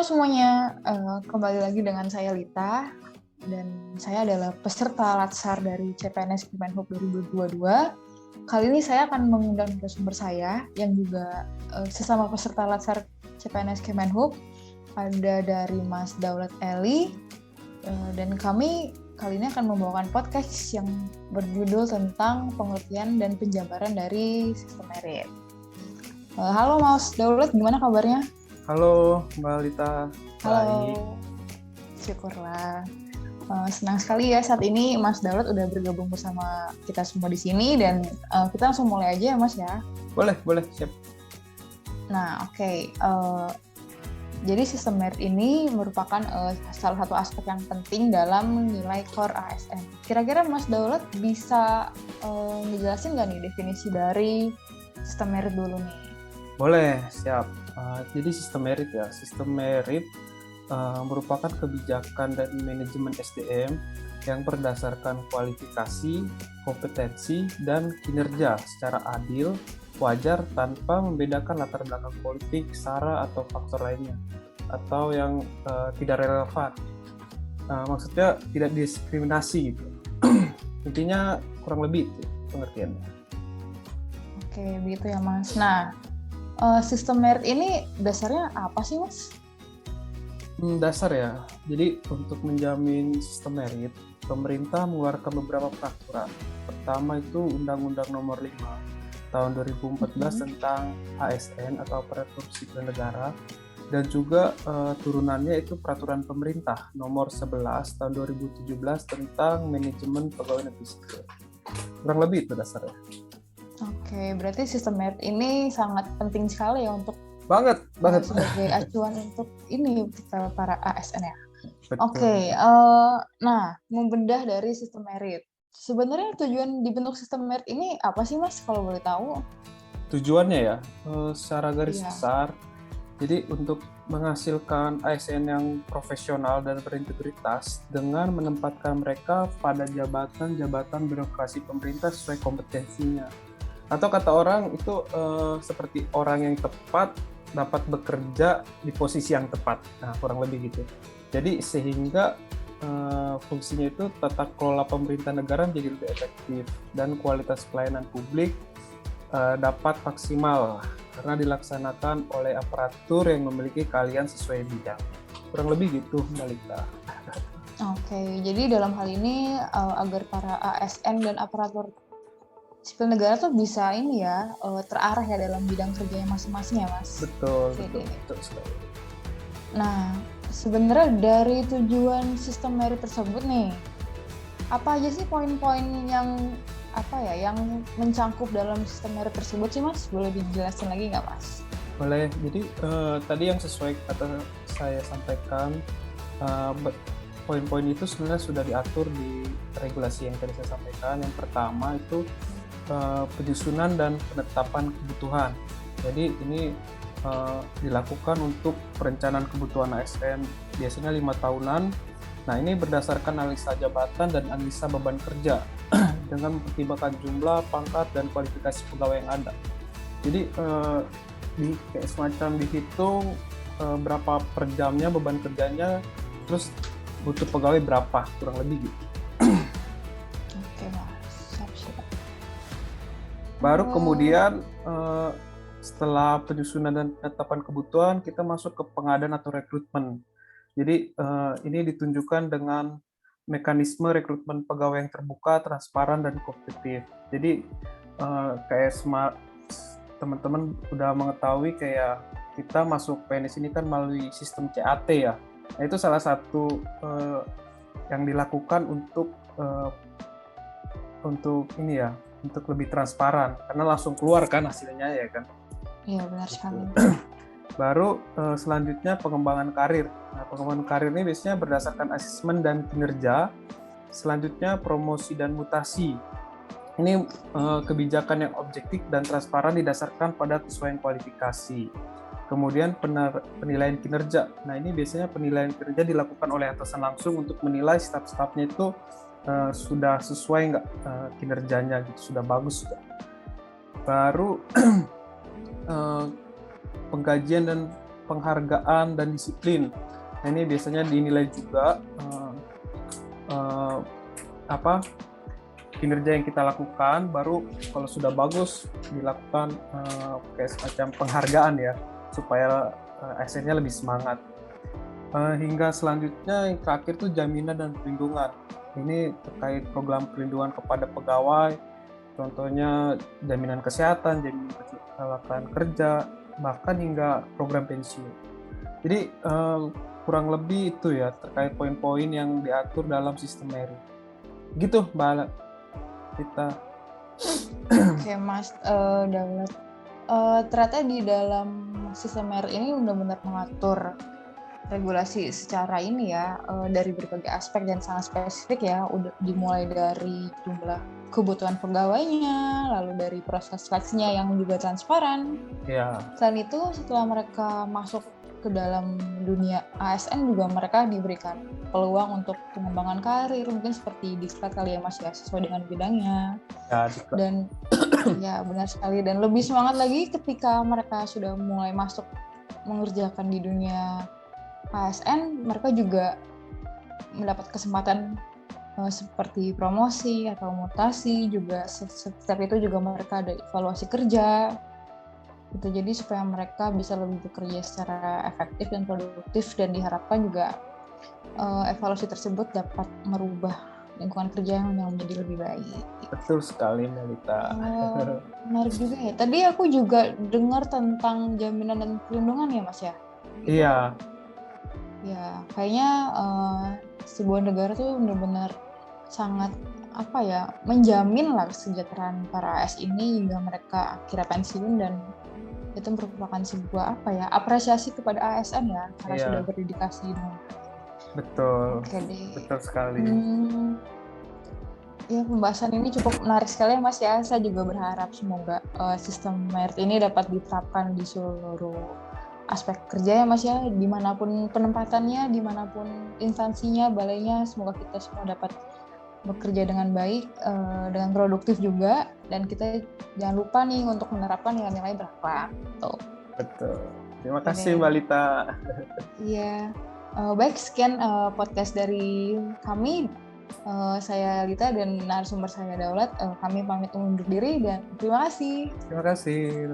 semuanya, kembali lagi dengan saya Lita, dan saya adalah peserta Latsar dari CPNS Kemenhub 2022. Kali ini saya akan mengundang narasumber saya yang juga sesama peserta Latsar CPNS Kemenhub, ada dari Mas Daulat Eli, dan kami kali ini akan membawakan podcast yang berjudul tentang pengertian dan penjabaran dari sistem merit. Halo Mas Daulat, gimana kabarnya? Halo Mbak Lita. Halo, syukurlah. Senang sekali ya saat ini Mas Daulat udah bergabung bersama kita semua di sini dan kita langsung mulai aja ya Mas ya. Boleh, siap. Nah, oke. Jadi sistem merit ini merupakan salah satu aspek yang penting dalam nilai core ASN. Kira-kira Mas Daulat bisa ngejelasin nggak nih definisi dari sistem merit dulu nih? Boleh, siap. Jadi sistem merit merupakan kebijakan dan manajemen SDM yang berdasarkan kualifikasi, kompetensi, dan kinerja secara adil, wajar tanpa membedakan latar belakang politik, sara, atau faktor lainnya, atau yang tidak relevan. Maksudnya tidak diskriminasi gitu. Intinya kurang lebih itu pengertiannya. Oke, begitu ya Mas. Nah, sistem merit ini dasarnya apa sih Mas? Dasar ya. Jadi untuk menjamin sistem merit, pemerintah mengeluarkan beberapa peraturan. Pertama itu Undang-Undang Nomor 5 tahun 2014 tentang ASN atau Aparatur Sipil Negara, dan juga turunannya itu Peraturan Pemerintah Nomor 11 tahun 2017 tentang Manajemen Pegawai Negeri Sipil. Kurang lebih itu dasarnya. Oke, berarti sistem merit ini sangat penting sekali ya untuk banget sebagai acuan untuk ini kita para ASN ya. Betul. Oke, nah membedah dari sistem merit. Sebenarnya tujuan dibentuk sistem merit ini apa sih Mas kalau boleh tahu? Tujuannya ya, secara garis besar, jadi untuk menghasilkan ASN yang profesional dan berintegritas dengan menempatkan mereka pada jabatan-jabatan birokrasi pemerintah sesuai kompetensinya. Atau kata orang itu seperti orang yang tepat dapat bekerja di posisi yang tepat. Nah, kurang lebih gitu. Jadi sehingga fungsinya itu tata kelola pemerintah negara menjadi lebih efektif dan kualitas pelayanan publik dapat maksimal karena dilaksanakan oleh aparatur yang memiliki keahlian sesuai bidang. Kurang lebih gitu, Mbak Lita. Oke, jadi dalam hal ini agar para ASN dan aparatur sipil negara tuh bisa ini ya terarah ya dalam bidang kerjanya masing-masing ya Mas. Betul sekali. Nah, sebenarnya dari tujuan sistem merit tersebut nih, apa aja sih poin-poin yang yang mencangkup dalam sistem merit tersebut sih Mas? Boleh dijelasin lagi nggak Mas? Boleh. Jadi tadi yang sesuai kata saya sampaikan, poin-poin itu sebenarnya sudah diatur di regulasi yang tadi saya sampaikan. Yang pertama itu penyusunan dan penetapan kebutuhan. Jadi ini dilakukan untuk perencanaan kebutuhan ASN biasanya 5 tahunan. Nah, ini berdasarkan analisa jabatan dan analisa beban kerja dengan mempertimbangkan jumlah, pangkat, dan kualifikasi pegawai yang ada. Jadi kayak semacam dihitung berapa per jamnya beban kerjanya, terus butuh pegawai berapa, kurang lebih gitu. Oke Mas, siap. Baru kemudian setelah penyusunan dan penetapan kebutuhan, kita masuk ke pengadaan atau rekrutmen. Jadi ini ditunjukkan dengan mekanisme rekrutmen pegawai yang terbuka, transparan, dan kompetitif. Jadi kayak teman-teman udah mengetahui kayak kita masuk PNS ini kan melalui sistem CAT ya. Nah, itu salah satu yang dilakukan untuk ini ya, untuk lebih transparan karena langsung keluar kan hasilnya ya kan. Iya, benar sekali. Baru selanjutnya pengembangan karir. Nah, pengembangan karir ini biasanya berdasarkan asesmen dan kinerja. Selanjutnya promosi dan mutasi. Ini kebijakan yang objektif dan transparan didasarkan pada kesesuaian kualifikasi. Kemudian penilaian kinerja. Nah, ini biasanya penilaian kinerja dilakukan oleh atasan langsung untuk menilai staf-stafnya itu sudah sesuai nggak kinerjanya gitu, sudah bagus nggak. Baru pengkajian dan penghargaan dan disiplin. Nah, ini biasanya dinilai juga kinerja yang kita lakukan, baru kalau sudah bagus dilakukan kayak semacam penghargaan ya, supaya ASN-nya lebih semangat. Hingga selanjutnya yang terakhir tuh jaminan dan perlindungan. Ini terkait program perlindungan kepada pegawai, contohnya jaminan kesehatan, jaminan kecelakaan kerja, bahkan hingga program pensiun. Jadi kurang lebih itu ya terkait poin-poin yang diatur dalam sistem merit. Gitu Mbak Rita. Oke Mas Daulat. Ternyata di dalam sistem merit ini benar-benar mengatur regulasi secara ini ya, dari berbagai aspek dan sangat spesifik ya, udah dimulai dari jumlah kebutuhan pegawainya, lalu dari proses seleksinya yang juga transparan. Ya. Selain itu, setelah mereka masuk ke dalam dunia ASN juga mereka diberikan peluang untuk pengembangan karir, mungkin seperti diklat kali ya Mas ya, sesuai dengan bidangnya. Ya, diklat. Dan ya benar sekali, dan lebih semangat lagi ketika mereka sudah mulai masuk mengerjakan di dunia ASN, mereka juga mendapat kesempatan seperti promosi atau mutasi, juga setiap itu juga mereka ada evaluasi kerja gitu. Jadi supaya mereka bisa lebih bekerja secara efektif dan produktif, dan diharapkan juga evaluasi tersebut dapat merubah lingkungan kerja yang menjadi lebih baik. Betul sekali Mbak Rita. Menarik juga ya. Tadi aku juga dengar tentang jaminan dan perlindungan ya Mas ya? Iya. Ya, kayaknya sebuah negara tuh benar-benar sangat menjamin lah kesejahteraan para AS ini hingga mereka akhirnya pensiun, dan itu merupakan sebuah apresiasi kepada ASN ya karena sudah berdedikasi dengan betul. Oke deh. Betul sekali. Ya, pembahasan ini cukup menarik sekali ya Mas ya. Saya juga berharap semoga sistem merit ini dapat diterapkan di seluruh aspek kerja ya Mas ya, dimanapun penempatannya, dimanapun instansinya, balainya, semoga kita semua dapat bekerja dengan baik, dengan produktif juga, dan kita jangan lupa nih untuk menerapkan nilai-nilai berakhlak. Betul. Terima kasih Mbak Lita. Iya. Baik, sekian podcast dari kami. Saya Lita dan narasumber saya Daulat. Kami pamit undur diri dan terima kasih. Terima kasih.